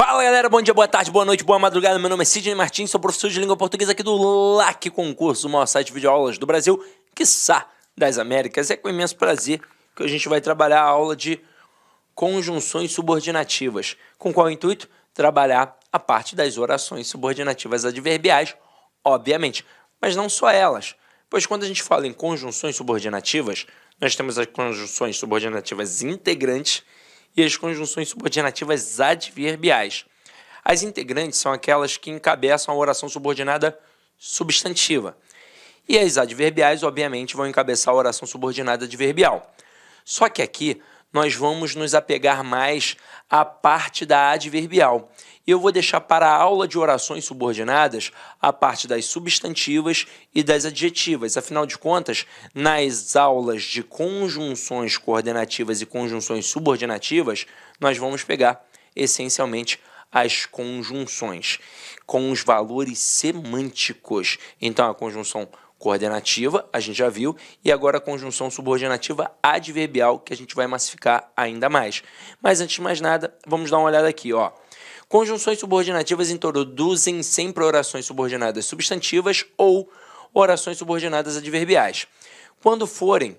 Fala galera, bom dia, boa tarde, boa noite, boa madrugada. Meu nome é Sidney Martins, sou professor de língua portuguesa aqui do LAC Concurso, o maior site de videoaulas do Brasil, quiçá das Américas. É com imenso prazer que a gente vai trabalhar a aula de conjunções subordinativas. Com qual intuito? Trabalhar a parte das orações subordinativas adverbiais, obviamente, mas não só elas. Pois quando a gente fala em conjunções subordinativas, nós temos as conjunções subordinativas integrantes e as conjunções subordinativas adverbiais. As integrantes são aquelas que encabeçam a oração subordinada substantiva. E as adverbiais, obviamente, vão encabeçar a oração subordinada adverbial. Só que aqui nós vamos nos apegar mais à parte da adverbial. E eu vou deixar para a aula de orações subordinadas a parte das substantivas e das adjetivas. Afinal de contas, nas aulas de conjunções coordenativas e conjunções subordinativas, nós vamos pegar essencialmente as conjunções com os valores semânticos. Então, a conjunção coordenativa, a gente já viu, e agora a conjunção subordinativa adverbial, que a gente vai massificar ainda mais. Mas antes de mais nada, vamos dar uma olhada aqui, ó. Conjunções subordinativas introduzem sempre orações subordinadas substantivas ou orações subordinadas adverbiais. Quando forem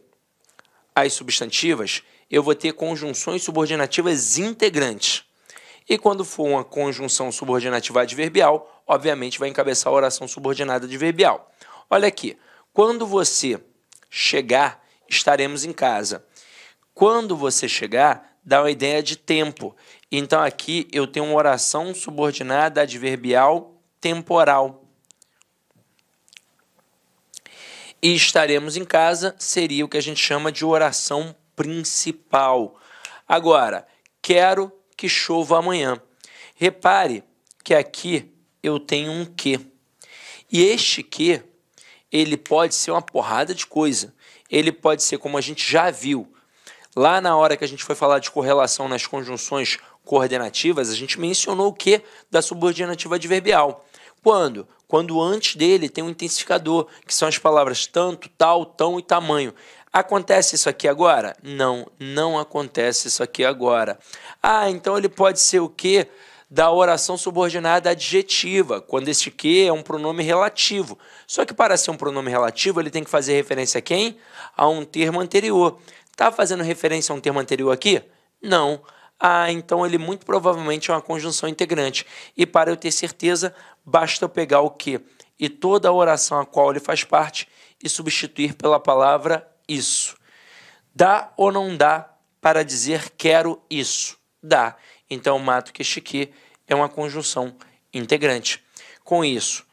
as substantivas, eu vou ter conjunções subordinativas integrantes. E quando for uma conjunção subordinativa adverbial, obviamente vai encabeçar a oração subordinada adverbial. Olha aqui, quando você chegar, estaremos em casa. Quando você chegar, dá uma ideia de tempo. Então, aqui eu tenho uma oração subordinada adverbial temporal. E estaremos em casa seria o que a gente chama de oração principal. Agora, quero que chova amanhã. Repare que aqui eu tenho um que. E este que, ele pode ser uma porrada de coisa. Ele pode ser, como a gente já viu, lá na hora que a gente foi falar de correlação nas conjunções coordenativas, a gente mencionou o que da subordinativa adverbial. Quando? Quando antes dele tem um intensificador, que são as palavras tanto, tal, tão e tamanho. Acontece isso aqui agora? Não, não acontece isso aqui agora. Ah, então ele pode ser o que da oração subordinada adjetiva, quando este que é um pronome relativo. Só que para ser um pronome relativo, ele tem que fazer referência a quem? A um termo anterior. Está fazendo referência a um termo anterior aqui? Não. Ah, então ele muito provavelmente é uma conjunção integrante. E para eu ter certeza, basta eu pegar o que e toda a oração a qual ele faz parte e substituir pela palavra isso. Dá ou não dá para dizer quero isso? Dá. Então, eu mato que este que é uma conjunção integrante. Com isso,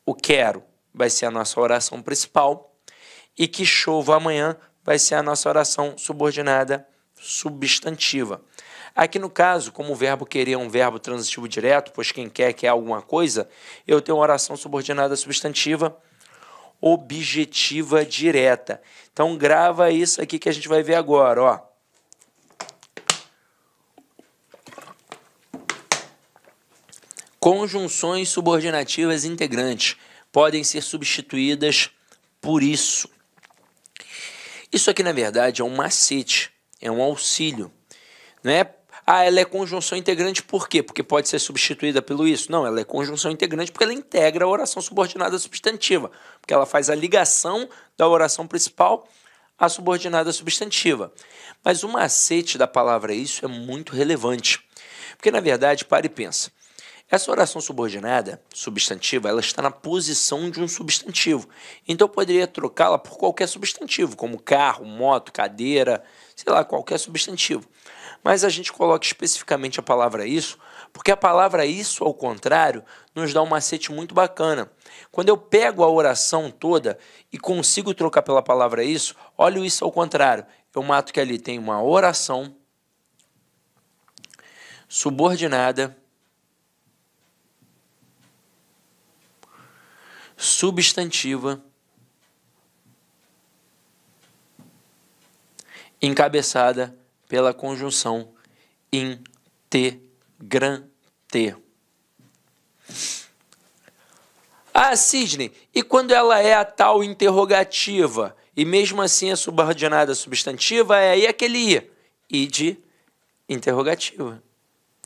o quero vai ser a nossa oração principal e que chova amanhã vai ser a nossa oração subordinada substantiva. Aqui no caso, como o verbo querer é um verbo transitivo direto, pois quem quer alguma coisa, eu tenho uma oração subordinada substantiva objetiva direta. Então grava isso aqui que a gente vai ver agora, ó. Conjunções subordinativas integrantes podem ser substituídas por isso. Isso aqui, na verdade, é um macete, é um auxílio. Não é? Ah, ela é conjunção integrante por quê? Porque pode ser substituída pelo isso? Não, ela é conjunção integrante porque ela integra a oração subordinada substantiva, porque ela faz a ligação da oração principal à subordinada substantiva. Mas o macete da palavra isso é muito relevante, porque, na verdade, para e pensa. Essa oração subordinada substantiva, ela está na posição de um substantivo. Então, eu poderia trocá-la por qualquer substantivo, como carro, moto, cadeira, sei lá, qualquer substantivo. Mas a gente coloca especificamente a palavra isso, porque a palavra isso, ao contrário, nos dá um macete muito bacana. Quando eu pego a oração toda e consigo trocar pela palavra isso, olha o isso ao contrário. Eu mato que ali tem uma oração subordinada substantiva encabeçada pela conjunção integrante. Ah, Sidney, e quando ela é a tal interrogativa e mesmo assim é subordinada substantiva, é aí aquele i de interrogativa.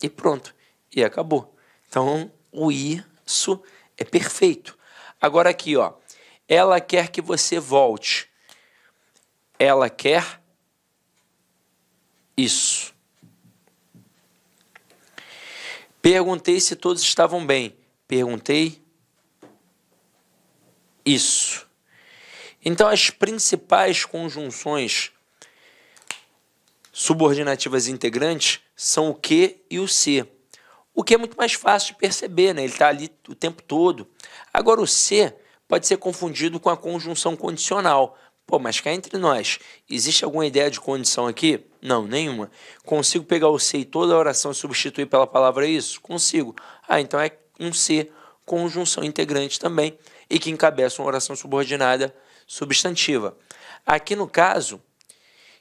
E pronto. e acabou. Então, o isso é perfeito. Agora aqui, ó, ela quer que você volte. Ela quer isso. Perguntei se todos estavam bem. Perguntei isso. Então, as principais conjunções subordinativas integrantes são o que e o se. O que é muito mais fácil de perceber, né? Ele está ali o tempo todo. Agora, o se pode ser confundido com a conjunção condicional. Pô, mas cá entre nós, existe alguma ideia de condição aqui? Não, nenhuma. Consigo pegar o se e toda a oração substituir pela palavra isso? Consigo. Ah, então é um se, conjunção integrante também, e que encabeça uma oração subordinada substantiva. Aqui no caso,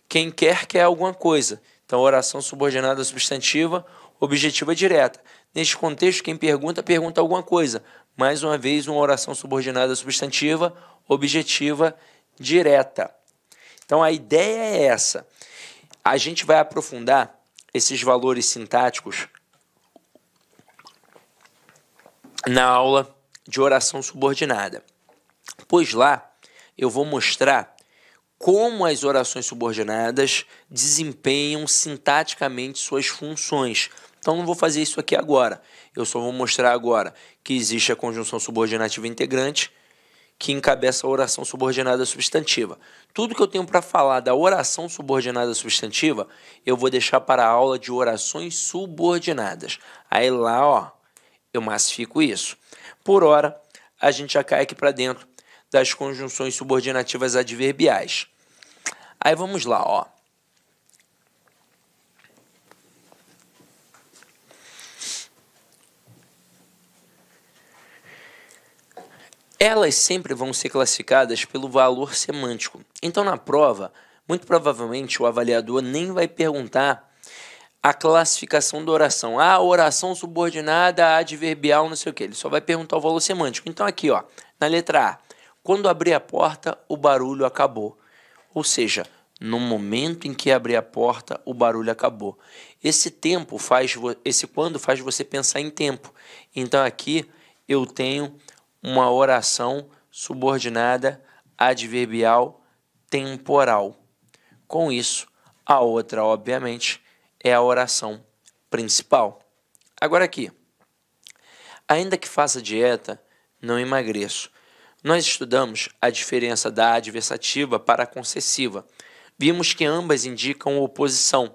quem quer alguma coisa. Então, oração subordinada substantiva, objetiva direta. Neste contexto, quem pergunta alguma coisa. Mais uma vez, uma oração subordinada substantiva, objetiva direta. Então, a ideia é essa. A gente vai aprofundar esses valores sintáticos na aula de oração subordinada. Pois lá, eu vou mostrar como as orações subordinadas desempenham sintaticamente suas funções. Então, não vou fazer isso aqui agora. Eu só vou mostrar agora que existe a conjunção subordinativa integrante que encabeça a oração subordinada substantiva. Tudo que eu tenho para falar da oração subordinada substantiva, eu vou deixar para a aula de orações subordinadas. Aí lá, ó, eu massifico isso. Por hora, a gente já cai aqui para dentro das conjunções subordinativas adverbiais. Aí vamos lá, ó. Elas sempre vão ser classificadas pelo valor semântico. Então, na prova, muito provavelmente o avaliador nem vai perguntar a classificação da oração. Ah, oração subordinada adverbial, não sei o que. Ele só vai perguntar o valor semântico. Então, aqui, ó, na letra A, quando abrir a porta, o barulho acabou. Ou seja, no momento em que abrir a porta, o barulho acabou. Esse quando faz você pensar em tempo. Então, aqui eu tenho uma oração subordinada adverbial temporal. Com isso, a outra, obviamente, é a oração principal. Agora aqui, ainda que faça dieta, não emagreço. Nós estudamos a diferença da adversativa para a concessiva. Vimos que ambas indicam oposição.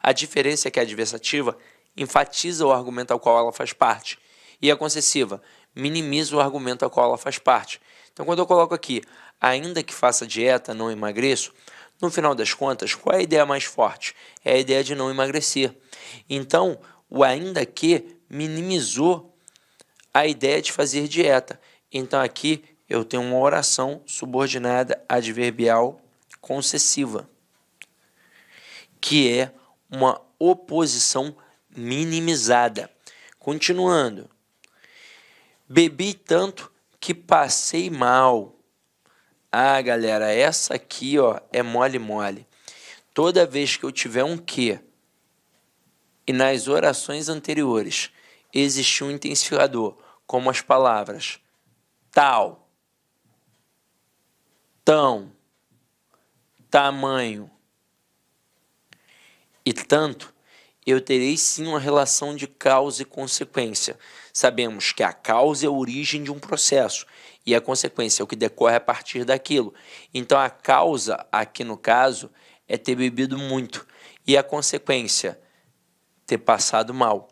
A diferença é que a adversativa enfatiza o argumento ao qual ela faz parte, e a concessiva minimiza o argumento ao qual ela faz parte. Então, quando eu coloco aqui, ainda que faça dieta, não emagreço, no final das contas, qual é a ideia mais forte? É a ideia de não emagrecer. Então, o ainda que minimizou a ideia de fazer dieta. Então, aqui eu tenho uma oração subordinada adverbial concessiva, que é uma oposição minimizada. Continuando. Bebi tanto que passei mal. Ah, galera, essa aqui, ó, é mole. Toda vez que eu tiver um que e nas orações anteriores existe um intensificador, como as palavras tal, tão, tamanho e tanto, eu terei sim uma relação de causa e consequência. Sabemos que a causa é a origem de um processo e a consequência é o que decorre a partir daquilo. Então, a causa, aqui no caso, é ter bebido muito e a consequência, ter passado mal.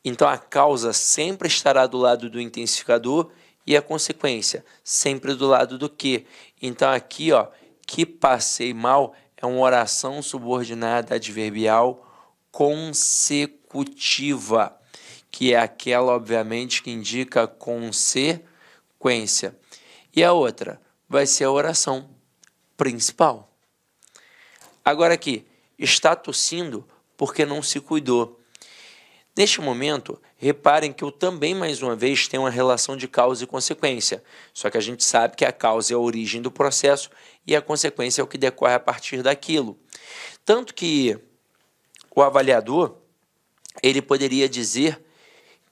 Então, a causa sempre estará do lado do intensificador e a consequência sempre do lado do que. Então, aqui, ó, que passei mal é uma oração subordinada adverbial consecutiva, que é aquela, obviamente, que indica consequência. E a outra vai ser a oração principal. Agora aqui, está tossindo porque não se cuidou. Neste momento, reparem que eu também, mais uma vez, tenho uma relação de causa e consequência. Só que a gente sabe que a causa é a origem do processo e a consequência é o que decorre a partir daquilo. Tanto que o avaliador, ele poderia dizer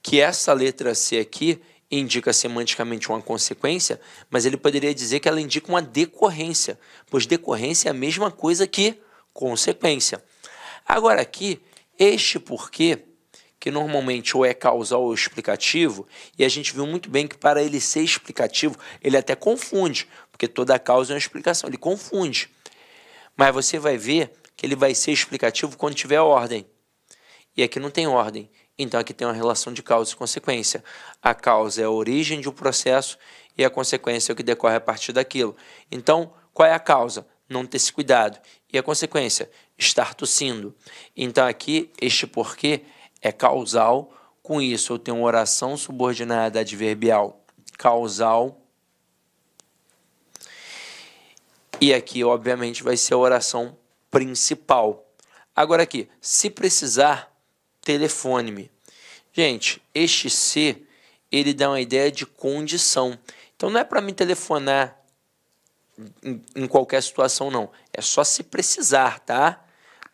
que essa letra C aqui indica semanticamente uma consequência, mas ele poderia dizer que ela indica uma decorrência, pois decorrência é a mesma coisa que consequência. Agora aqui, este porquê, que normalmente ou é causal ou explicativo, e a gente viu muito bem que para ele ser explicativo, ele até confunde, porque toda causa é uma explicação, ele confunde. Mas você vai ver que ele vai ser explicativo quando tiver ordem. E aqui não tem ordem. Então aqui tem uma relação de causa e consequência. A causa é a origem de um processo e a consequência é o que decorre a partir daquilo. Então, qual é a causa? Não ter esse cuidado. E a consequência? Estar tossindo. Então aqui, este porquê é causal. Com isso, eu tenho uma oração subordinada adverbial causal. E aqui, obviamente, vai ser a oração principal. Agora aqui, se precisar, telefone-me. Gente, este se, ele dá uma ideia de condição. Então, não é para me telefonar em qualquer situação, não. É só se precisar, tá?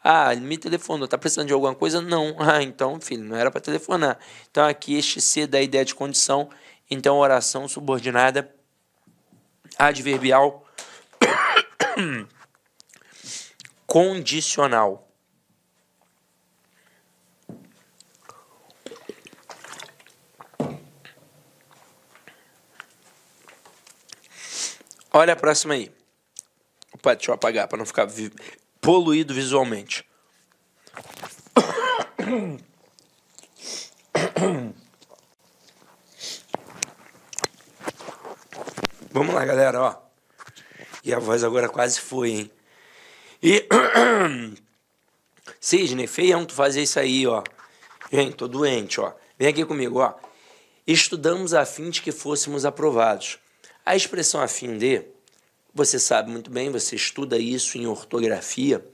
Ah, ele me telefonou, tá precisando de alguma coisa? Não. Ah, então, filho, não era para telefonar. Então, aqui, este se dá a ideia de condição. Então, oração subordinada adverbial condicional. Olha a próxima aí. Opa, deixa eu apagar para não ficar poluído visualmente. Vamos lá, galera, ó. E a voz agora quase foi, hein? E Sidney, feião tu fazer isso aí, ó. Gente, tô doente, ó. Vem aqui comigo, ó. Estudamos a fim de que fôssemos aprovados. A expressão a fim de, você sabe muito bem, você estuda isso em ortografia,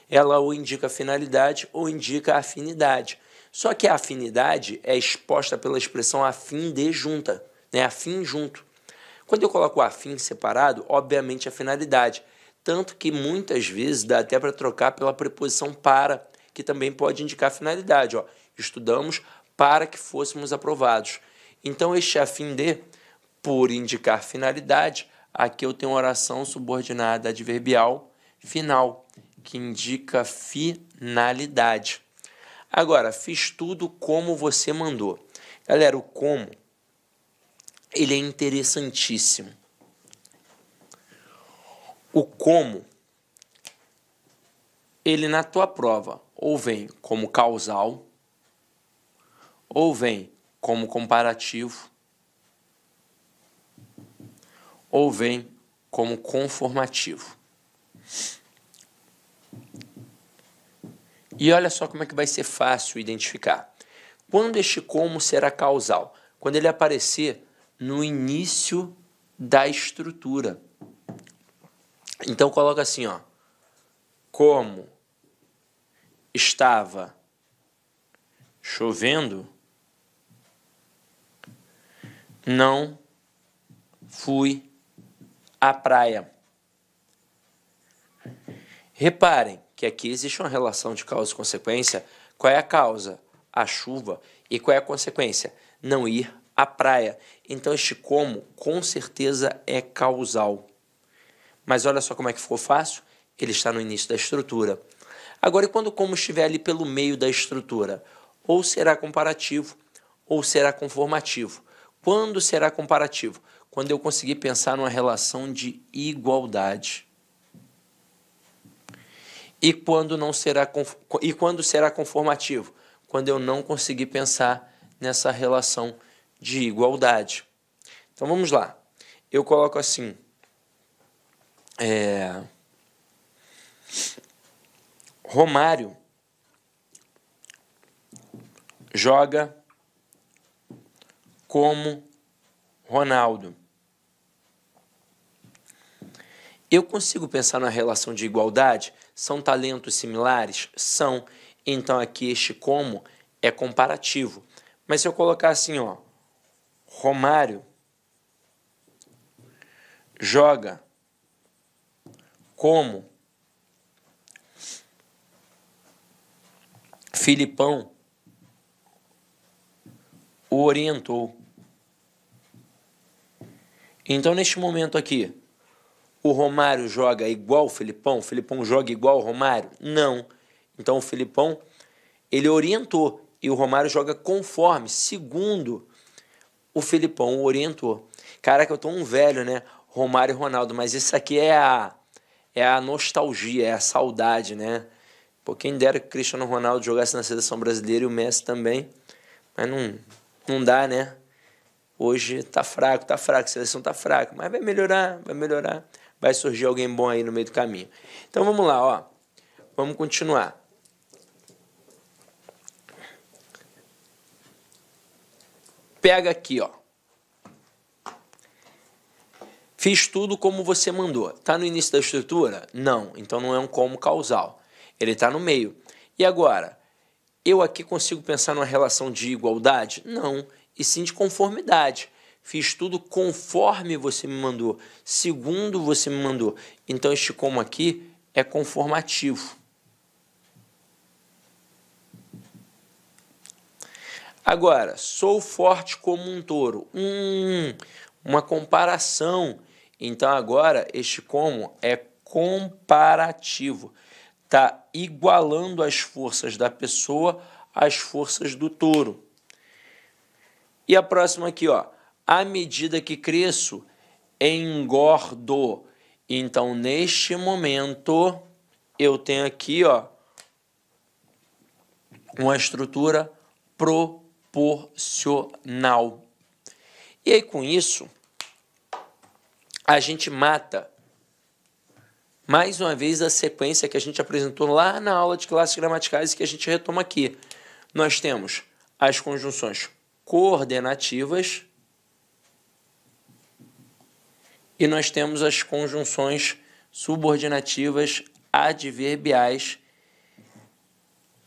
ela ou indica finalidade ou indica afinidade. Só que a afinidade é exposta pela expressão a fim de junta, né? A fim junto. Quando eu coloco o afim separado, obviamente a finalidade. Tanto que muitas vezes dá até para trocar pela preposição para, que também pode indicar finalidade. Ó. Estudamos para que fôssemos aprovados. Então, este afim de, por indicar finalidade, aqui eu tenho uma oração subordinada adverbial final, que indica finalidade. Agora, fiz tudo como você mandou. Galera, o como ele é interessantíssimo. O como, ele na tua prova, ou vem como causal, ou vem como comparativo, ou vem como conformativo. E olha só como é que vai ser fácil identificar. Quando este como será causal? Quando ele aparecer no início da estrutura. Então, coloca assim, ó. Como estava chovendo, não fui à praia. Reparem que aqui existe uma relação de causa e consequência. Qual é a causa? A chuva. E qual é a consequência? Não ir à praia. Então, este como, com certeza, é causal. Mas olha só como é que ficou fácil. Ele está no início da estrutura. Agora, e quando o como estiver ali pelo meio da estrutura? Ou será comparativo, ou será conformativo. Quando será comparativo? Quando eu conseguir pensar numa relação de igualdade. E quando será conformativo? Quando eu não conseguir pensar nessa relação de igualdade. Então vamos lá. Eu coloco assim. Romário joga como Ronaldo. Eu consigo pensar na relação de igualdade? São talentos similares? São. Então, aqui este como é comparativo. Mas se eu colocar assim, ó, Romário joga como Filipão, orientou. Então, neste momento aqui, o Romário joga igual o Felipão joga igual o Romário? Não. Então, o Felipão, ele orientou, e o Romário joga conforme, segundo o Felipão o orientou. Caraca, eu tô um velho, né? Romário e Ronaldo, mas isso aqui é a nostalgia, é a saudade, né? Pô, quem dera que o Cristiano Ronaldo jogasse na seleção brasileira e o Messi também, mas não dá, né? Hoje tá fraco, a seleção tá fraca, mas vai melhorar, vai surgir alguém bom aí no meio do caminho. Então vamos lá, ó. Vamos continuar. Pega aqui, ó. Fiz tudo como você mandou. Tá no início da estrutura? Não, então não é um como causal. Ele tá no meio. E agora, eu aqui consigo pensar numa relação de igualdade? Não, e sim de conformidade. Fiz tudo conforme você me mandou, segundo você me mandou. Então este como aqui é conformativo. Agora, sou forte como um touro. Uma comparação. Então agora este como é comparativo. Está igualando as forças da pessoa às forças do touro. E a próxima aqui, ó. À medida que cresço, engordo. Então, neste momento, eu tenho aqui, ó, uma estrutura proporcional. E aí, com isso, a gente mata mais uma vez a sequência que a gente apresentou lá na aula de classes gramaticais e que a gente retoma aqui. Nós temos as conjunções coordenativas e nós temos as conjunções subordinativas adverbiais.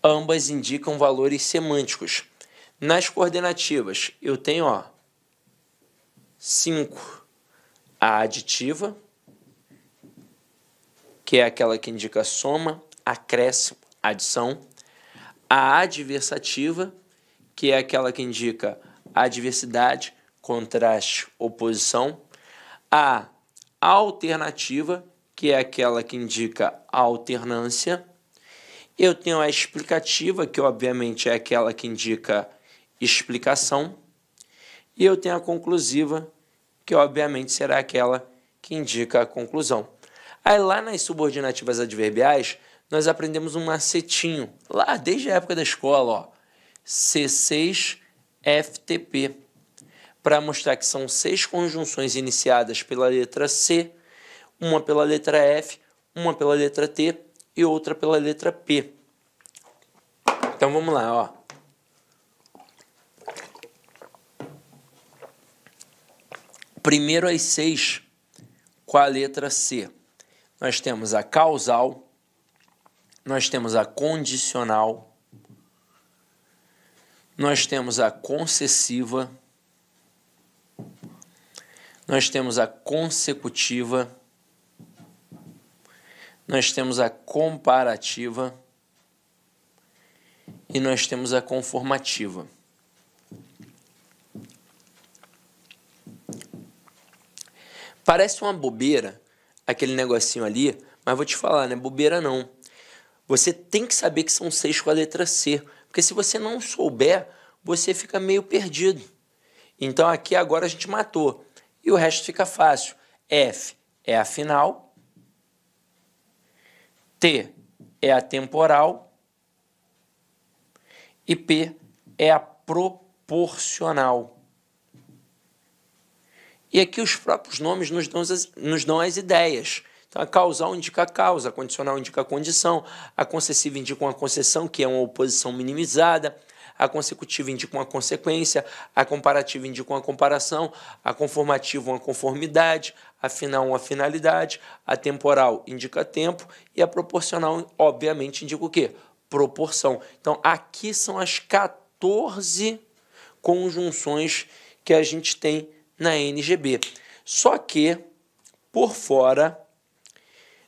Ambas indicam valores semânticos. Nas coordenativas, eu tenho, ó, 5. A aditiva, que é aquela que indica soma, acréscimo, adição. A adversativa, que é aquela que indica adversidade, contraste, oposição. A alternativa, que é aquela que indica alternância. Eu tenho a explicativa, que obviamente é aquela que indica explicação. E eu tenho a conclusiva, que obviamente será aquela que indica a conclusão. Aí lá nas subordinativas adverbiais, nós aprendemos um macetinho, lá desde a época da escola, ó, C6FTP, para mostrar que são 6 conjunções iniciadas pela letra C, uma pela letra F, uma pela letra T e outra pela letra P. Então vamos lá, ó. Primeiro as 6 com a letra C. Nós temos a causal, nós temos a condicional, nós temos a concessiva, nós temos a consecutiva, nós temos a comparativa e nós temos a conformativa. Parece uma bobeira aquele negocinho ali, mas vou te falar, não é bobeira não. Você tem que saber que são 6 com a letra C, porque se você não souber, você fica meio perdido. Então aqui agora a gente matou, e o resto fica fácil. F é a final, T é a temporal e P é a proporcional. E aqui os próprios nomes nos dão as ideias. Então, a causal indica a causa, a condicional indica a condição, a concessiva indica uma concessão, que é uma oposição minimizada, a consecutiva indica uma consequência, a comparativa indica uma comparação, a conformativa uma conformidade, a final uma finalidade, a temporal indica tempo e a proporcional, obviamente, indica o quê? Proporção. Então, aqui são as 14 conjunções que a gente tem na NGB. Só que, por fora,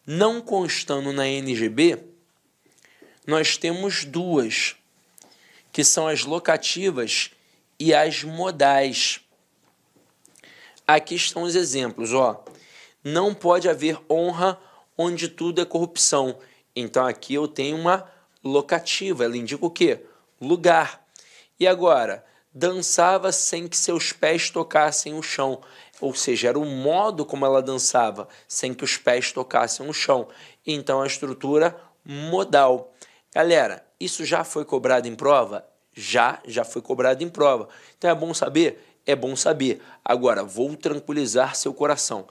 não constando na NGB, nós temos 2, que são as locativas e as modais. Aqui estão os exemplos, ó. Não pode haver honra onde tudo é corrupção. Então aqui eu tenho uma locativa, ela indica o quê? Lugar. E agora, dançava sem que seus pés tocassem o chão. Ou seja, era o modo como ela dançava, sem que os pés tocassem o chão. Então a estrutura modal. Galera, isso já foi cobrado em prova? Já foi cobrado em prova. Então é bom saber? É bom saber. Agora, vou tranquilizar seu coração.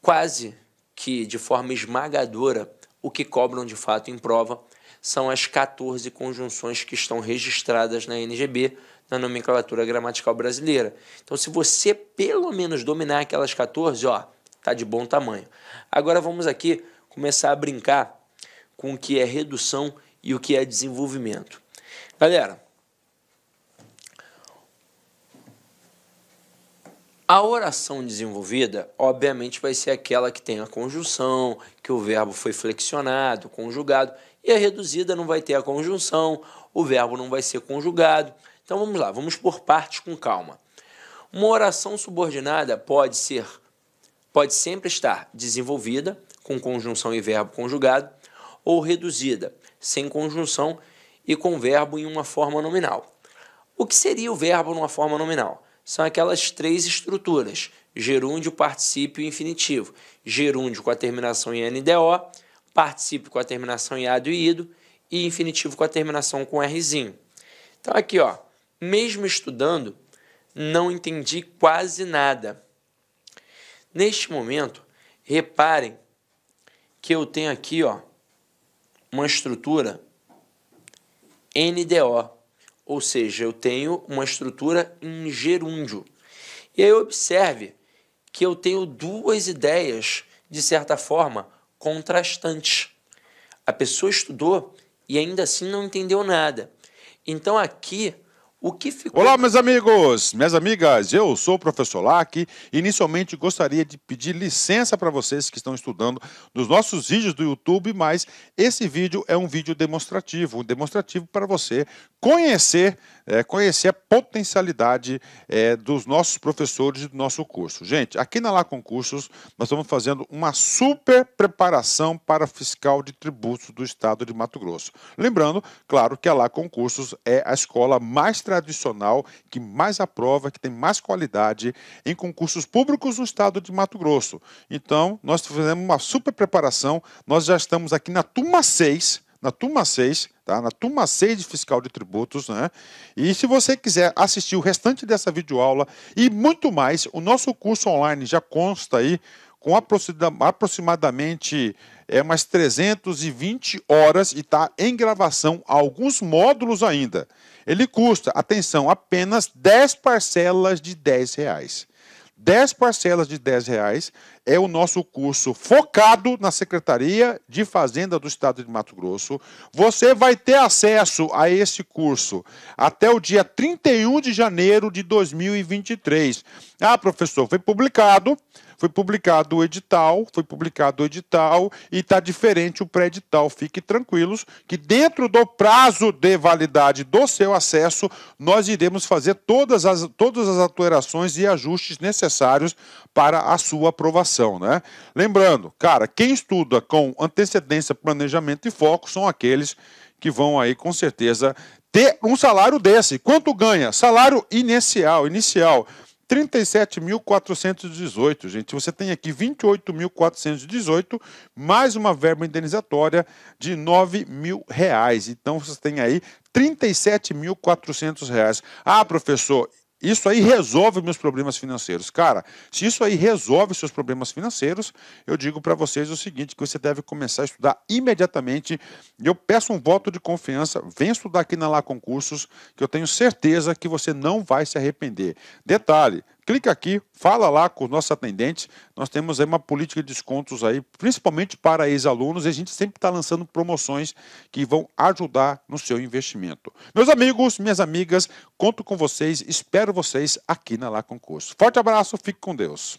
Quase que de forma esmagadora, o que cobram de fato em prova são as 14 conjunções que estão registradas na NGB, na nomenclatura gramatical brasileira. Então, se você pelo menos dominar aquelas 14, ó, tá de bom tamanho. Agora vamos aqui começar a brincar com o que é redução e o que é desenvolvimento. Galera, a oração desenvolvida, obviamente, vai ser aquela que tem a conjunção, que o verbo foi flexionado, conjugado, e a reduzida não vai ter a conjunção, o verbo não vai ser conjugado. Então vamos lá, vamos por partes com calma. Uma oração subordinada pode sempre estar desenvolvida, com conjunção e verbo conjugado, ou reduzida, sem conjunção e com verbo em uma forma nominal. O que seria o verbo numa forma nominal? São aquelas três estruturas: gerúndio, particípio e infinitivo. Gerúndio com a terminação em NDO, particípio com a terminação em ado e ido e infinitivo com a terminação com Rzinho. Então aqui, ó, mesmo estudando, não entendi quase nada. Neste momento, reparem que eu tenho aqui, ó, uma estrutura NDO. Ou seja, eu tenho uma estrutura em gerúndio. E aí observe que eu tenho duas ideias, de certa forma, contrastantes. A pessoa estudou e ainda assim não entendeu nada. Então aqui, o que ficou... Olá, meus amigos, minhas amigas, eu sou o professor Lac. Inicialmente gostaria de pedir licença para vocês que estão estudando nos nossos vídeos do YouTube, mas esse vídeo é um vídeo demonstrativo, para você conhecer a potencialidade dos nossos professores e do nosso curso. Gente, aqui na Lá Concursos, nós estamos fazendo uma super preparação para fiscal de tributos do estado de Mato Grosso. Lembrando, claro, que a Lá Concursos é a escola mais tradicional, que mais aprova, que tem mais qualidade em concursos públicos no estado de Mato Grosso. Então, nós fizemos uma super preparação, nós já estamos aqui na turma 6, tá? Na turma 6 de fiscal de tributos, né? E se você quiser assistir o restante dessa videoaula e muito mais, o nosso curso online já consta aí com aproximadamente umas 320 horas e está em gravação alguns módulos ainda. Ele custa, atenção, apenas 10 parcelas de R$10. 10 parcelas de R$10 é o nosso curso focado na Secretaria de Fazenda do Estado de Mato Grosso. Você vai ter acesso a esse curso até o dia 31 de janeiro de 2023. Ah, professor, foi publicado o edital, e está diferente o pré-edital. Fique tranquilos que dentro do prazo de validade do seu acesso, nós iremos fazer todas as alterações e ajustes necessários para a sua aprovação, né? Lembrando, cara, quem estuda com antecedência, planejamento e foco são aqueles que vão aí, com certeza, ter um salário desse. Quanto ganha? Salário inicial, 37.418, gente. Você tem aqui 28.418, mais uma verba indenizatória de R$9.000. Então, você tem aí R$37.400. Ah, professor, isso aí resolve meus problemas financeiros. Cara, se isso aí resolve seus problemas financeiros, eu digo para vocês o seguinte, que você deve começar a estudar imediatamente. Eu peço um voto de confiança, venha estudar aqui na Lá Concursos, que eu tenho certeza que você não vai se arrepender. Detalhe, clica aqui, fala lá com os nossos atendentes, nós temos aí uma política de descontos aí, principalmente para ex-alunos, e a gente sempre está lançando promoções que vão ajudar no seu investimento. Meus amigos, minhas amigas, conto com vocês, espero vocês aqui na Lá Concursos. Forte abraço, fique com Deus.